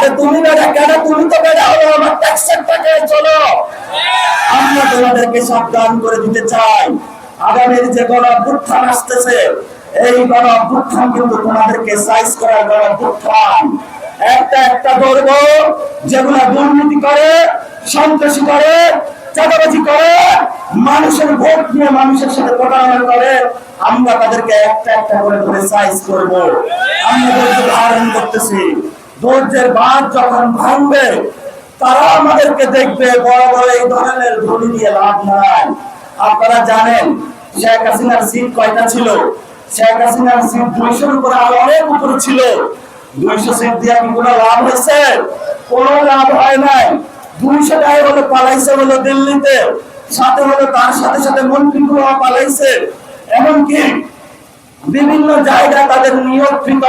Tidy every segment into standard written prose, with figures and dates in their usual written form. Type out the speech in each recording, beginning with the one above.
আরে তুমি বেড়া কেন? তুমি তো বেড়া হলো, আমার ট্যাক্সের টাকায় চলো। আমরা তোমাদেরকে সাবধান করে দিতে চাই, আগামীর যে গণ অভ্যুত্থান আসতেছে, এই গণ অভ্যুত্থান কিন্তু তোমাদেরকে সাইজ করার গণ অভ্যুত্থান। একটা একটা ধরব যেগুলা দুর্নীতি করে, সন্ত্রাসী করে, চাঁদাবাজি করে, মানুষের ভোট নিয়ে মানুষের সাথে প্রতারণা করে, আমরা তাদেরকে একটা একটা করে ধরে সাইজ করব। আমরা ধৈর্য ধারণ করতেছি। ধৈর্যের বাঁধ যখন ভাঙবে, তারা আমাদেরকে দেখবে। বড় বড় এই ধরনের ধনী দিয়ে লাভ নাই। আপনারা জানেন শেখ হাসিনার সিট কয়টা ছিল? শেখ হাসিনার সিট 200-র উপরে, আরো অনেক উপরে ছিল। 200 সিট দিয়ে কি কোনো লাভ হয়েছে? কোনো লাভ হয় নাই। 200টাই হলো পালাইছে হলো দিল্লিতে, সাথে হলো তার সাথে সাথে মন্ত্রীগুলো পালাইছে। এমনকি বিভিন্ন জায়গায় তাদের নিয়োগকৃত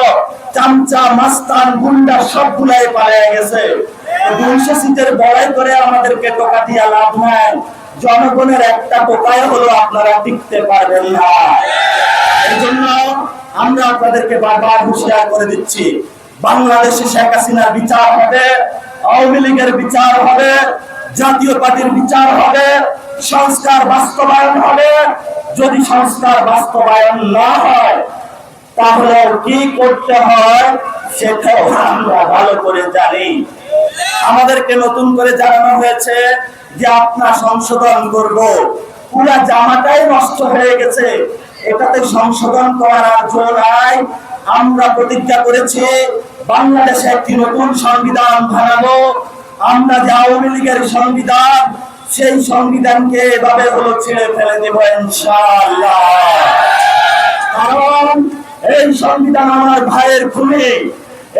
চামচা, মাস্তান, গুন্ডা সবগুলাই পালিয়ে গেছে। 200 সিটের বড়াই করে আমাদেরকে টোকা দিয়া লাভ নাই। জনগণের একটা টোকায় হলো আপনারা টিকতে পারবেন না। এই জন্য আমরা আপনাদেরকে বারবার হুঁশিয়ার করে দিচ্ছি, বাংলাদেশে শেখ হাসিনার বিচার হবে, আওয়ামী লীগের বিচার হবে, জাতীয় পার্টির বিচার হবে, সংস্কার বাস্তবায়ন হবে। যদি সংস্কার বাস্তবায়ন না হয়, তাহলে কি করতে হয় সেটাও আমরা ভালো করে জানি। আমাদেরকে নতুন করে জানানো হয়েছে যে আপনার সংশোধন করব। পুরা জামাটাই নষ্ট হয়ে গেছে, এটাতে সংশোধন করার আর জো নাই। আমরা প্রতিজ্ঞা করেছি বাংলাদেশে একটি নতুন সংবিধান বানাবো। আমরা যে আওয়ামী লীগের সংবিধান, সেই সংবিধানকে এভাবে হলো ছেড়ে ফেলে দেব ইনশাআল্লাহ। কারণ এই সংবিধান আমার ভাইয়ের খুনি।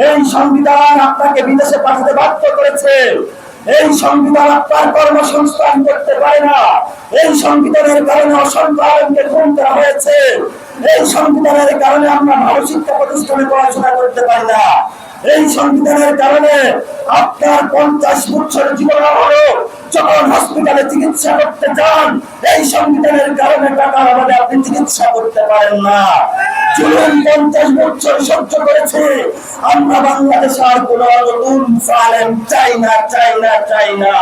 এই সংবিধান আপনাকে বিদেশে পাঠাতে বাধ্য করেছে। এই সংবিধান আপনার কর্মসংস্থান করতে পারে না। এই সংবিধানের কারণে অসংখ্য আলেমকে খুন করা হয়েছে। এই সংবিধানের কারণে আমরা ভালো শিক্ষা প্রতিষ্ঠানে পড়াশোনা করতে পারি না। এই সংবিধানের কারণে আপনার 50 বছর জীবন হলো যখন হসপিটালে চিকিৎসা করতে যান, এই সংবিধানের কারণে টাকার অভাবে আপনি চিকিৎসা করতে পারেন না। চলুন 50 বছর সহ্য করেছে। আমরা বাংলাদেশ আর কোন নতুন চাই না, চাই না, চাই না।